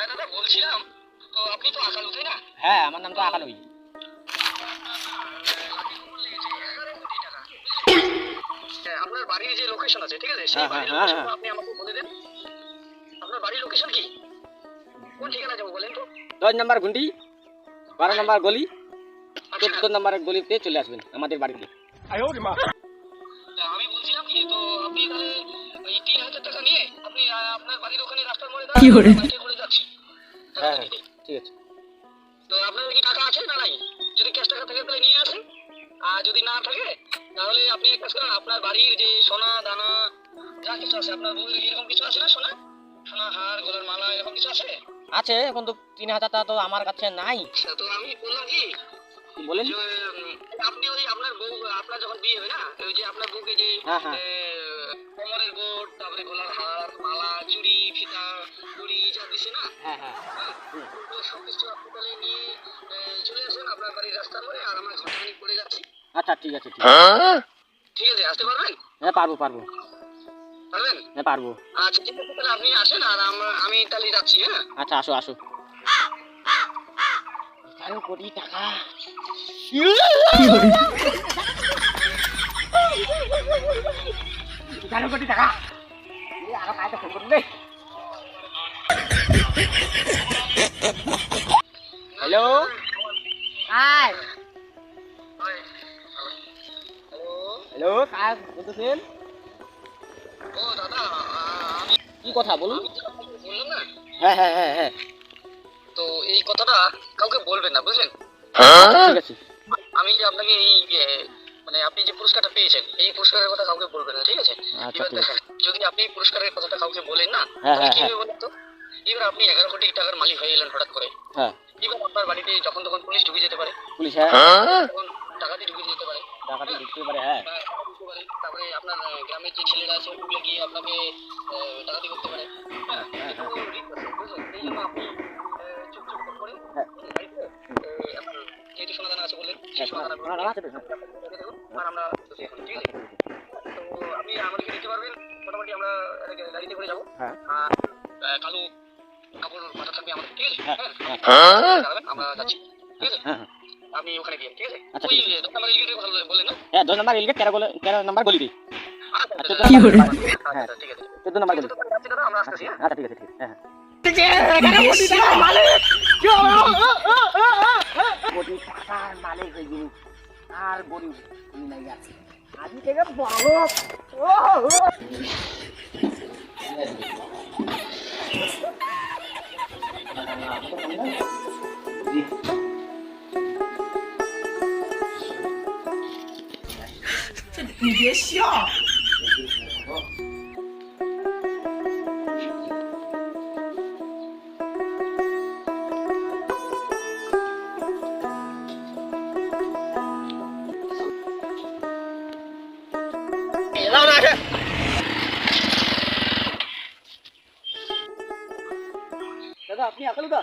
হ্যাঁ দাদা বলছিলাম, তো আপনি তো আকালু তাই না? হ্যাঁ, আমার নাম তো আকালই। আপনার বাড়ির যে লোকেশন আছে ঠিক আছে, সেই হ্যাঁ, হ্যাঁ, বাড়ির হ্যাঁ, লোকেশনটা হ্যাঁ। আপনি আমাকে বলে দেন। আপনার বাড়ির লোকেশন কি, কোন ঠিকানা যাবো বলেন তো? 10 নম্বর গুন্ডি, 12 নম্বর গলি, আচ্ছা 14 নম্বরের গলিতে চলে আসবেন আমাদের বাড়িতে। আমি বলছিলাম কি, তো আপনি তাহলে ওই 3,000 টাকা নিয়ে আপনি আপনার বাড়ির ওখানে রাস্তার মোড়ে বাইকে করে যাচ্ছি। হ্যাঁ, হ্যাঁ, ঠিক আছে। তো আপনার কি টাকা আছে না নাই? যদি ক্যাশ টাকা থাকে তাহলে নিয়ে আসেন, আর যদি না থাকে তাহলে আপনি এক কাজ করেন, আপনার বাড়ির যে সোনা দানা যা কিছু আছে, আপনার বউয়ের এরকম কিছু আছে না, সোনা সোনা হার গলার মালা এরকম কিছু আছে? আছে, কিন্তু 3000 টাকা তো আমার কাছে নাই। তো আমি বললাম কি, বলেন। যে আপনি ওই আপনার বউ, আপনার যখন বিয়ে হবে না, ওই যে আপনার বউকে যে হ্যাঁ, হ্যাঁ। কোমরের গোট, তারপরে গলার হার মালা চুড়ি ফিতা ঘড়ি যা দিছে না, হ্যাঁ, হ্যাঁ। তো সবকিছু আপনি তাহলে নিয়ে চলে আসেন আপনার বাড়ির রাস্তার মোড়ে, আর আমার ঘন্টাখানিক পড়ে যাচ্ছি। আচ্ছা, ঠিক আছে, ঠিক আছে। ঠিক আছে, আসতে পারবেন? হ্যাঁ, পারবো। পারবেন? হ্যাঁ, পারবো। আচ্ছা ঠিক আছে, তাহলে আপনি আসেন আর আমি তাহলে যাচ্ছি। হ্যাঁ আচ্ছা, আসো, আসো। 11 কোটি টাকা। 11 কোটি টাকা। আরো কাইতে ফোন করুন রে। Hello, high. হ্যালো, কাজ বলতেছেন? ও দাদা, আমি কি কথা বলুন? বললাম না, হ্যাঁ, হ্যাঁ, হ্যাঁ, হ্যাঁ। তো এই কথাটা কাউকে বলবেন না, বুঝলেন? আচ্ছা, ঠিক আছে। আমি যে আপনাকে এই মানে আপনি যে পুরস্কারটা পেয়েছেন, এই পুরস্কারের কথা কাউকে বলবেন না, ঠিক আছে? আচ্ছা, এবার ঠিক আছে। দেখেন, যদি আপনি এই পুরস্কারের কথাটা কাউকে বলেন না, হ্যাঁ, তাহলে হ্যাঁ, কি হ্যাঁ। হবে বলেন তো? এবার আপনি 11 কোটি টাকার মালিক হয়ে গেলেন হঠাৎ করে। হ্যাঁ, এবার আপনার বাড়িতে যখন তখন পুলিশ ঢুকে যেতে পারে, পুলিশ, হ্যাঁ, তখন ডাকাতি ঢুকে যেতে পারে, টাকাটি ঢুকতে পারে, হ্যাঁ। ঢুকতে পারে। তারপরে আপনার গ্রামের যে ছেলেরা আছে ওগুলো গিয়ে আপনাকে ডাকাতি করতে পারে। হ্যাঁ, হ্যাঁ, হ্যাঁ, একটু risk আছে, বুঝলেন? এই জন্য আপনি চুপ চুপ করে হ্যাঁ। বাড়িতে আপনার যেহেতু সোনা দানা আছে বললেন, সেই হ্যাঁ, সোনা দানাগুলো না, না, নিয়ে আছে তো, হ্যাঁ। আর আমরা বসে এখন, ঠিক আছে? তো আপনি আমাদেরকে দিতে পারবেন, মোটামুটি আমরা একটা গাড়িতে করে যাবো। হ্যাঁ, আর কালো কাপড় মাথা থাকবে আমাদের, ঠিক আছে? হ্যাঁ, হ্যাঁ হ্যাঁ, দাঁড়াবেন, আমরা যাচ্ছি, ঠিক আছে? হ্যাঁ, হ্যাঁ। আপনি ওখানে দিন, ঠিক আছে? আচ্ছা, ওই ঠিক আছে। 10 নম্বর ইউনিটের কথা বললেন না? হ্যাঁ, 2 নম্বর রেলগেট, 13 নম্বর গলিতে। আচ্ছা, আর আচ্ছা, 14 নম্বর গলি। আচ্ছা, হ্যাঁ, আচ্ছা, ঠিক আছে। 14 নম্বর গলি। ঠিক আছে, যাচ্ছি দাদা, আমরা আসতেছি। হ্যাঁ আচ্ছা, ঠিক আছে, ঠিক আছে। হ্যাঁ, হ্যাঁ। কোটি টাকার মালিক হয়ে গেলি, আর গরিব তুমি নাই আছে। আজ থেকে বড় দাদা, আপনি আকালুদা?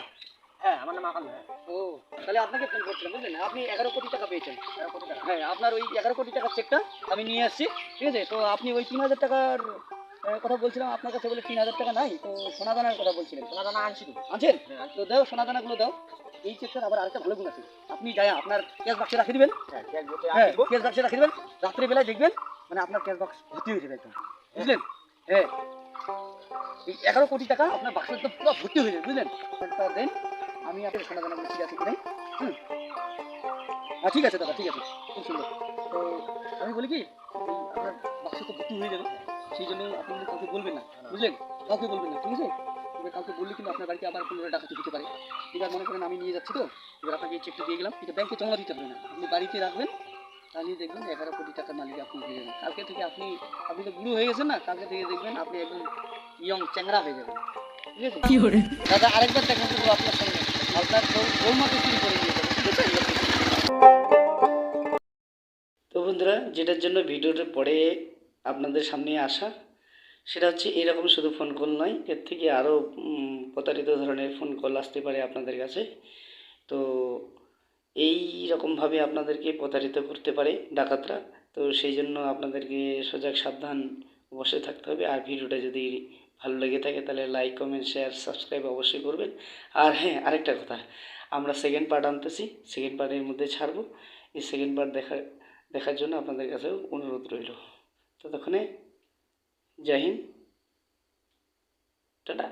হ্যাঁ, আমার নাম আকালু। ও, তাহলে আপনাকে ফোন করছিলাম, বুঝলেন? আপনি 11 কোটি টাকা পেয়েছেন। 11 কোটি টাকা? হ্যাঁ, আপনার ওই 11 কোটি টাকার চেকটা আমি নিয়ে আসছি, ঠিক আছে? তো আপনি ওই 3000 টাকার কথা বলছিলাম, আপনার কাছে বলে 3000 টাকা নাই, তো সোনা দানার কথা বলছিলেন। সোনা দানা আনছি তো। আনছেন? তো দাও, সোনা দানাগুলো দাও। এই চেকটার আবার আরেকটা ভালো গুণ আছে, আপনি যাই আপনার ক্যাশ বাক্সে রাখে দিবেন। হ্যাঁ, ক্যাশ বাক্সে রাখে দিবেন, রাত্রিবেলায় দেখবেন মানে আপনার ক্যাশ বাক্স ভর্তি হয়ে যাবে একদম, বুঝলেন? হ্যাঁ, এই 11 কোটি টাকা আপনার বাক্সে তো পুরো ভর্তি হয়ে যাবে, বুঝলেন? দেন, আমি আপনার সোনা দানা ঠিক আছে কি নাই? হুম, হ্যাঁ, ঠিক আছে দাদা, ঠিক আছে, খুব সুন্দর। তো আমি বলি কি, আপনার বাক্স তো ভর্তি হয়ে যাবে, সেই জন্য আপনি কিন্তু কাউকে বলবেন না, বুঝলেন? কাউকে বলবেন না, ঠিক আছে? এবার কাউকে বললে কিন্তু আপনার বাড়িতে আবার পুনরায় ডাকাতি দিতে পারে। এবার মনে করেন আমি নিয়ে যাচ্ছি, তো এবার আপনাকে এই চেকটা দিয়ে গেলাম, এটা ব্যাংকে জমা দিতে হবে না, আপনি বাড়িতে রাখবেন, তাহলে দেখবেন 11 কোটি টাকার মালিক আপনি হয়ে যাবেন। কালকে থেকে আপনি তো বুড়ো হয়ে গেছেন না, কালকে থেকে দেখবেন আপনি একদম ইয়ং চ্যাংরা হয়ে যাবেন, ঠিক আছে? কি করে দাদা, আরেকবার দেখা করবো আপনার সঙ্গে, আপনার বৌমাকে চুরি করে নিয়ে যাবে, ঠিক আছে? তো বন্ধুরা, যেটার জন্য ভিডিওটা পরে আপনাদের সামনে আসা, সেটা হচ্ছে এরকম শুধু ফোন কল নয়, এর থেকে আরও প্রতারিত ধরনের ফোন কল আসতে পারে আপনাদের কাছে। তো এই রকমভাবে আপনাদেরকে প্রতারিত করতে পারে ডাকাতরা। তো সেই জন্য আপনাদেরকে সজাগ সাবধান অবশ্যই থাকতে হবে। আর ভিডিওটা যদি ভালো লেগে থাকে তাহলে লাইক কমেন্ট শেয়ার সাবস্ক্রাইব অবশ্যই করবেন। আর হ্যাঁ, আরেকটা কথা, আমরা সেকেন্ড পার্ট আনতেছি, সেকেন্ড পার্টের মধ্যে ছাড়বো। এই সেকেন্ড পার্ট দেখার জন্য আপনাদের কাছেও অনুরোধ রইল। ততক্ষণে জয় হিন্দ, টাটা।